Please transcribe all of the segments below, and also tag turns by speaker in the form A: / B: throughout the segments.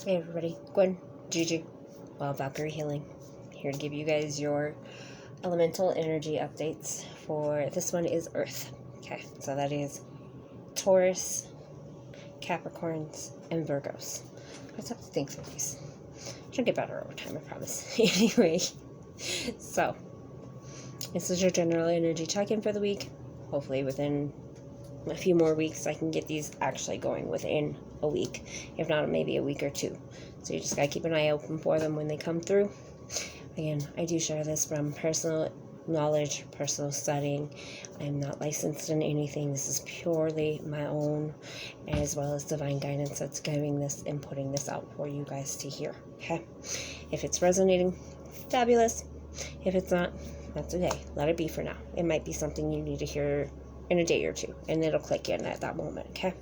A: Hey everybody, Gwen, Gigi, Wild Valkyrie Healing, here to give you guys your elemental energy updates for this one is Earth. Okay, so that is Taurus, Capricorns, and Virgos. I just have to think through these. Should get better over time, I promise. Anyway, so this is your general energy check-in for the week. Hopefully within a few more weeks I can get these actually going within a week, if not maybe a week or two. So you just gotta keep an eye open for them when they come through. Again, I do share this from personal knowledge, personal studying. I am not licensed in anything. This is purely my own, as well as divine guidance that's giving this and putting this out for you guys to hear. Okay, if it's resonating, fabulous. If it's not, that's okay. Let it be for now. It might be something you need to hear in a day or two, and it'll click in at that moment. Okay,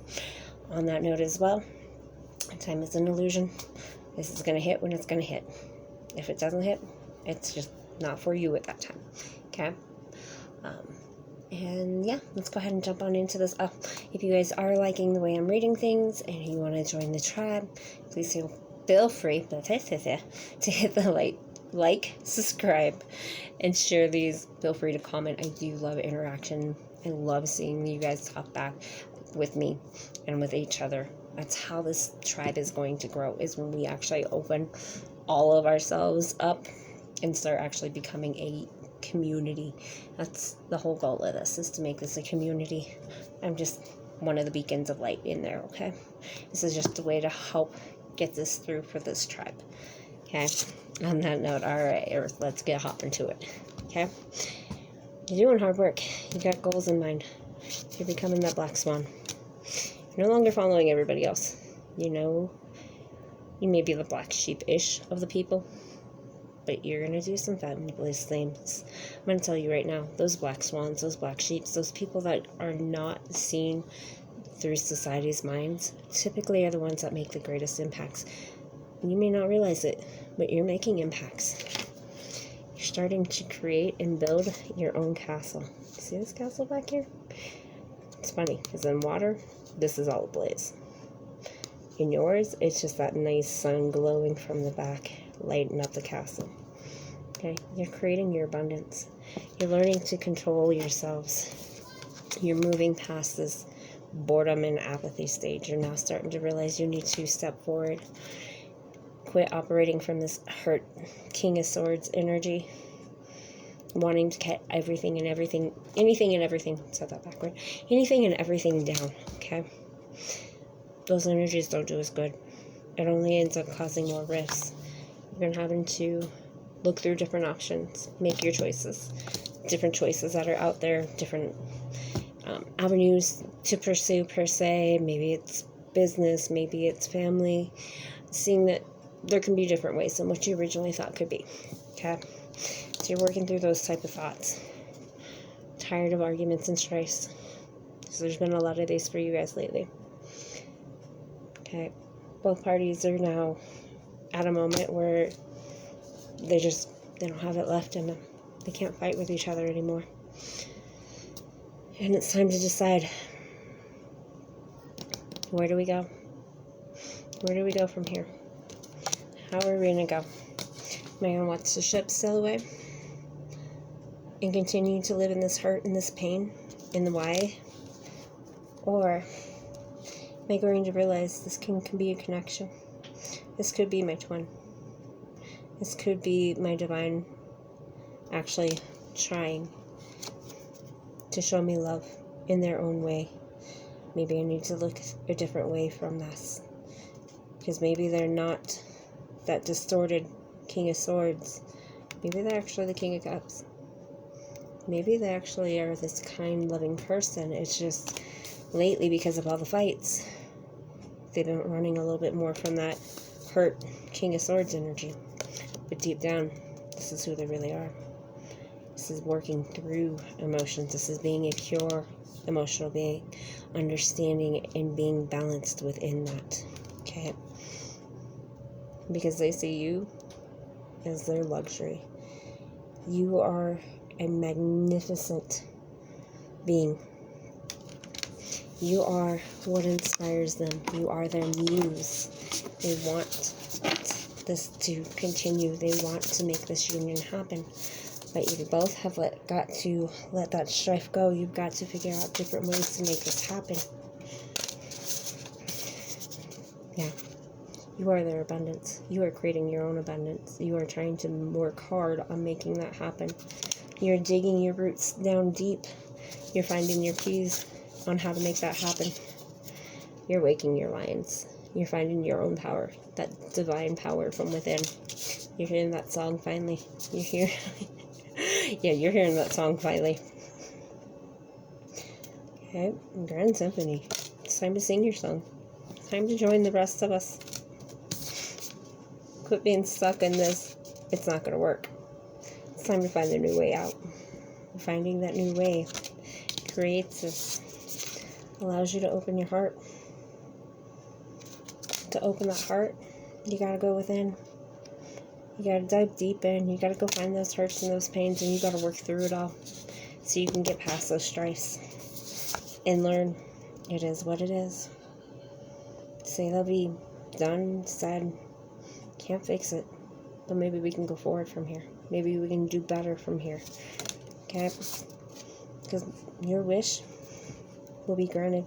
A: on that note as well, time is an illusion. This is going to hit when it's going to hit. If it doesn't hit, it's just not for you at that time. Okay, and yeah, let's go ahead and jump on into this. If you guys are liking the way I'm reading things and you want to join the tribe, please feel free to hit the like, subscribe, and share these. Feel free to comment. I do love interaction. I love seeing you guys talk back with me and with each other. That's how this tribe is going to grow, is when we actually open all of ourselves up and start actually becoming a community. That's the whole goal of this, is to make this a community. I'm just one of the beacons of light in there, okay? This is just a way to help get this through for this tribe, okay? On that note, all right, Earth, let's get hopping to it, okay? You're doing hard work. You got goals in mind. You're becoming that black swan. You're no longer following everybody else. You know, you may be the black sheep-ish of the people, but you're going to do some fabulous things. I'm going to tell you right now, those black swans, those black sheeps, those people that are not seen through society's minds, typically are the ones that make the greatest impacts. You may not realize it, but you're making impacts. You're starting to create and build your own castle. See this castle back here? It's funny, because in water, this is all ablaze. In yours, it's just that nice sun glowing from the back, lighting up the castle. Okay, you're creating your abundance. You're learning to control yourselves. You're moving past this boredom and apathy stage. You're now starting to realize you need to step forward. Quit operating from this hurt King of Swords energy, wanting to get anything and everything, set that backward, anything and everything down, okay? Those energies don't do us good. It only ends up causing more rifts. You're going to having to look through different options, make your choices, different choices that are out there, different avenues to pursue per se. Maybe it's business, maybe it's family, seeing that there can be different ways than what you originally thought could be, okay? So you're working through those type of thoughts. Tired of arguments and strifes. So there's been a lot of these for you guys lately. Okay, both parties are now at a moment where they don't have it left in them. They can't fight with each other anymore. And it's time to decide, where do we go? Where do we go from here? How are we going to go? Am I going to watch the ship sail away and continue to live in this hurt and this pain in the why? Or am I going to realize this can be a connection? This could be my twin. This could be my divine actually trying to show me love in their own way. Maybe I need to look a different way from this, because maybe they're not that distorted King of Swords. Maybe they're actually the King of Cups. Maybe they actually are this kind, loving person. It's just lately, because of all the fights, they've been running a little bit more from that hurt King of Swords energy. But deep down, this is who they really are. This is working through emotions. This is being a pure emotional being, understanding and being balanced within that. Okay? Because they see you as their luxury. You are a magnificent being. You are what inspires them. You are their muse. They want this to continue. They want to make this union happen. But you both have got to let that strife go. You've got to figure out different ways to make this happen. Yeah. You are their abundance. You are creating your own abundance. You are trying to work hard on making that happen. You're digging your roots down deep. You're finding your keys on how to make that happen. You're waking your lions. You're finding your own power, that divine power from within. You're hearing that song finally. You're here. Yeah, you're hearing that song finally. Okay, Grand Symphony. It's time to sing your song. It's time to join the rest of us. Quit being stuck in this. It's not going to work. It's time to find a new way out. Finding that new way creates this. Allows you to open your heart. To open that heart, you got to go within. You got to dive deep in. You got to go find those hurts and those pains, and you got to work through it all so you can get past those strifes and learn it is what it is. Say they'll be done, said, can't fix it, but maybe we can go forward from here. Maybe we can do better from here. Okay? Because your wish will be granted.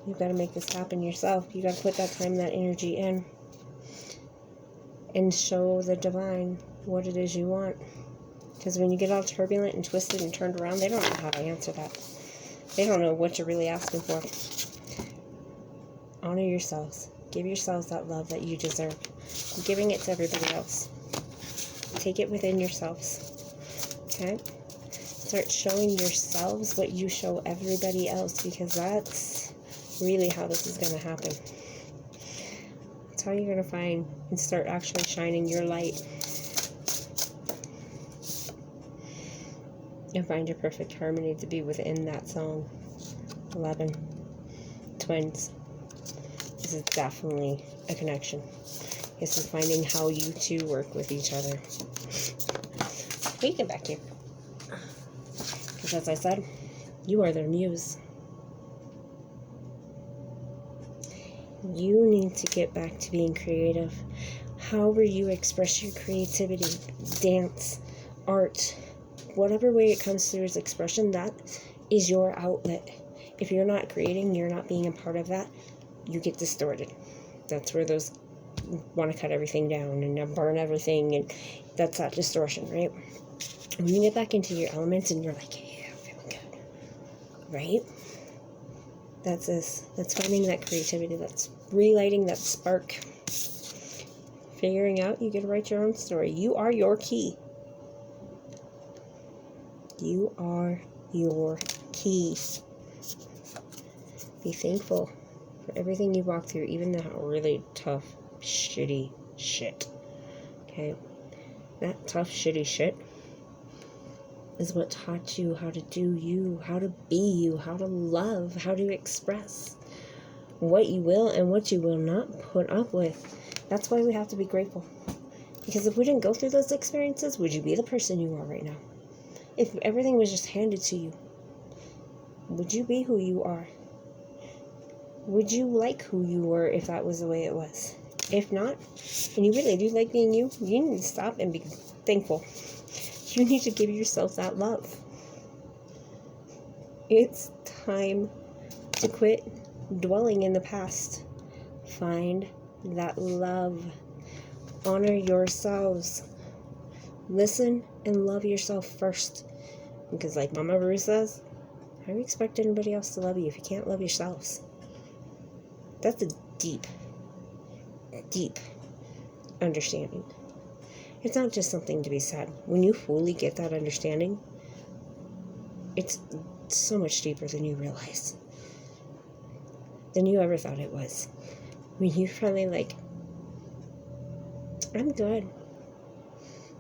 A: You've got to make this happen yourself. You got to put that time, that energy in, and show the divine what it is you want. Because when you get all turbulent and twisted and turned around, they don't know how to answer that. They don't know what you're really asking for. Honor yourselves. Give yourselves that love that you deserve. Giving it to everybody else. Take it within yourselves. Okay? Start showing yourselves what you show everybody else, because that's really how this is going to happen. That's how you're going to find and start actually shining your light. And find your perfect harmony to be within that song. 11. Twins. This is definitely a connection. This is finding how you two work with each other. We get back here. Because as I said, you are their muse. You need to get back to being creative. However you express your creativity, dance, art, whatever way it comes through as expression, that is your outlet. If you're not creating, you're not being a part of that, you get distorted. That's where those want to cut everything down and burn everything, and that's that distortion, right? When you get back into your elements and you're like, yeah, I'm feeling good, right? That's this. That's finding that creativity. That's relighting that spark. Figuring out you get to write your own story. You are your key. You are your key. Be thankful for everything you walk through, even the really tough, shitty shit. Okay? That tough, shitty shit is what taught you how to do you, how to be you, how to love, how to express what you will and what you will not put up with. That's why we have to be grateful. Because if we didn't go through those experiences, would you be the person you are right now? If everything was just handed to you, would you be who you are? Would you like who you were if that was the way it was? If not, and you really do like being you, you need to stop and be thankful. You need to give yourself that love. It's time to quit dwelling in the past. Find that love. Honor yourselves. Listen and love yourself first. Because like Mama Ruth says, how do you expect anybody else to love you if you can't love yourselves? That's a deep, deep understanding. It's not just something to be said. When you fully get that understanding, it's so much deeper than you realize. Than you ever thought it was. When you finally like, I'm good.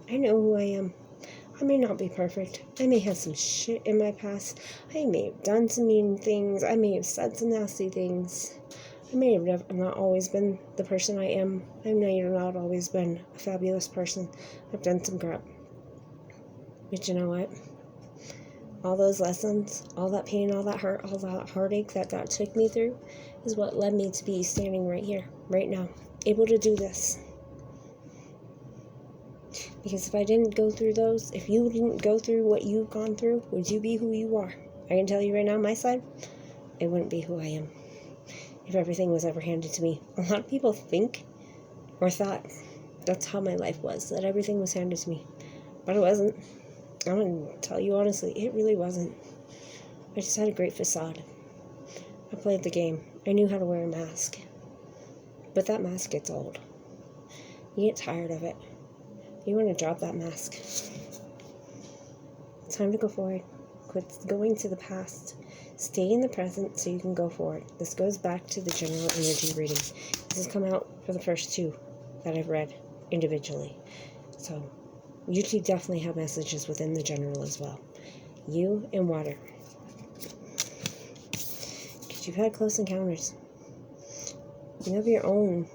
A: I know who I am. I may not be perfect. I may have some shit in my past. I may have done some mean things. I may have said some nasty things. I may have not always been the person I am. I may have not always been a fabulous person. I've done some crap. But you know what? all those lessons, all that pain, all that hurt, all that heartache that took me through is what led me to be standing right here, right now, able to do this. Because if I didn't go through those, if you didn't go through what you've gone through, would you be who you are? I can tell you right now, my side, it wouldn't be who I am if everything was ever handed to me. A lot of people think or thought that's how my life was, that everything was handed to me. But it wasn't. I'm going to tell you honestly, it really wasn't. I just had a great facade. I played the game. I knew how to wear a mask. But that mask gets old. You get tired of it. You want to drop that mask. It's time to go forward. Quit going to the past. Stay in the present so you can go forward. This goes back to the general energy reading. This has come out for the first two that I've read individually. So you two definitely have messages within the general as well. You and water. Because you've had close encounters. You have your own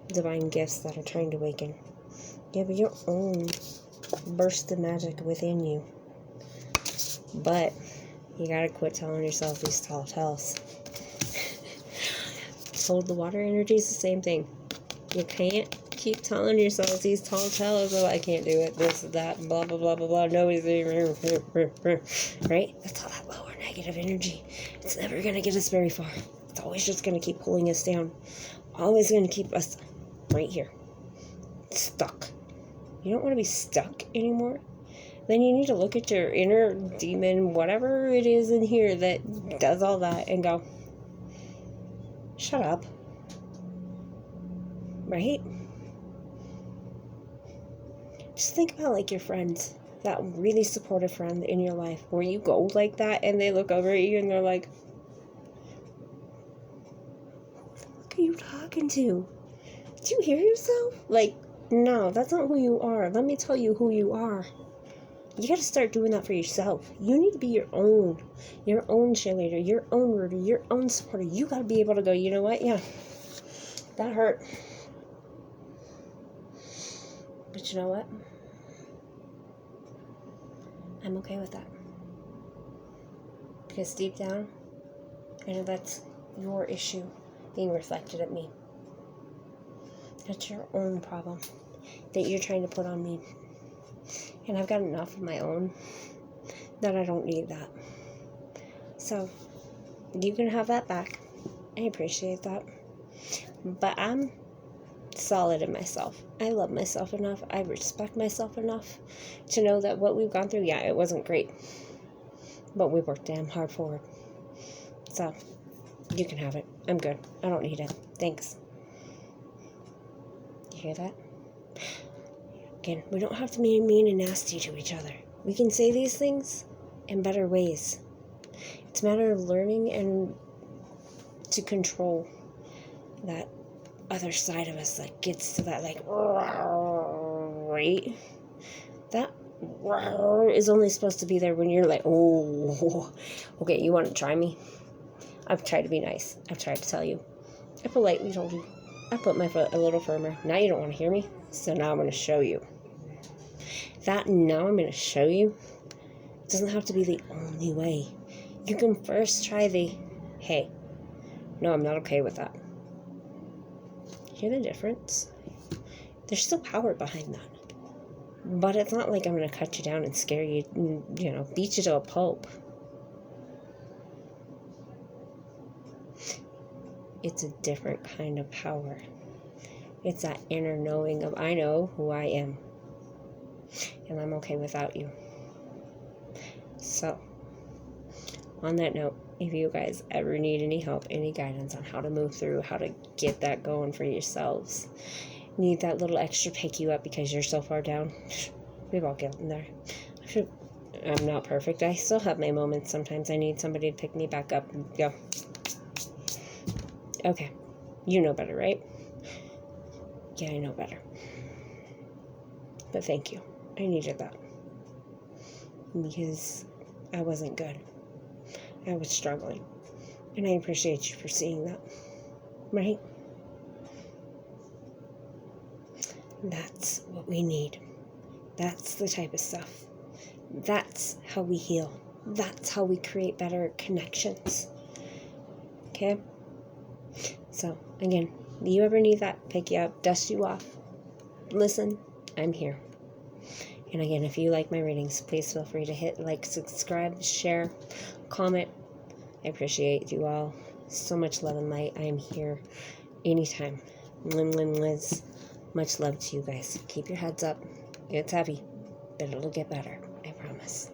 A: divine gifts that are trying to awaken. You have your own burst of magic within you. But you gotta quit telling yourself these tall tales. Told the water energy is the same thing. You can't keep telling yourself these tall tales of I can't do it, this, that, blah, blah, blah, blah, blah, nobody's right? That's all that lower negative energy. It's never gonna get us very far. It's always just gonna keep pulling us down. Always gonna keep us right here. Stuck. You don't want to be stuck anymore? Then you need to look at your inner demon, whatever it is in here that does all that, and go, shut up. Right? Just think about like your friends, that really supportive friend in your life, where you go like that and they look over at you and they're like, what are you talking to? Did you hear yourself? Like, no, that's not who you are. Let me tell you who you are. You got to start doing that for yourself. You need to be your own cheerleader, your own rooter, your own supporter. You got to be able to go, you know what? Yeah, that hurt. But you know what? I'm okay with that. Because deep down, I know that's your issue being reflected at me. That's your own problem that you're trying to put on me. And I've got enough of my own that I don't need that. So, you can have that back. I appreciate that. But I'm solid in myself. I love myself enough. I respect myself enough to know that what we've gone through, yeah, it wasn't great. But we worked damn hard for it. So, you can have it. I'm good. I don't need it. Thanks. You hear that? Again, we don't have to be mean and nasty to each other. We can say these things in better ways. It's a matter of learning and to control that other side of us that gets to that, like, right? That is only supposed to be there when you're like, oh, okay, you want to try me? I've tried to be nice. I've tried to tell you. I politely told you. I put my foot a little firmer. Now you don't want to hear me, so now I'm going to show you. That now I'm going to show you doesn't have to be the only way. You can first try the, hey, no, I'm not okay with that. Hear the difference? There's still power behind that. But it's not like I'm going to cut you down and scare you, you know, beat you to a pulp. It's a different kind of power. It's that inner knowing of, I know who I am. And I'm okay without you. So, on that note, if you guys ever need any help, any guidance on how to move through, how to get that going for yourselves, need that little extra pick you up because you're so far down, we've all gotten there. I'm not perfect. I still have my moments. Sometimes I need somebody to pick me back up and go, okay, you know better, right? Yeah, I know better. But thank you. I needed that. Because I wasn't good. I was struggling. And I appreciate you for seeing that. Right? That's what we need. That's the type of stuff. That's how we heal. That's how we create better connections. Okay? So, again, you ever need that, pick you up, dust you off, listen, I'm here. And again, if you like my readings, please feel free to hit like, subscribe, share, comment. I appreciate you all. So much love and light. I am here anytime. Liz. Much love to you guys. Keep your heads up. It's heavy, but it'll get better. I promise.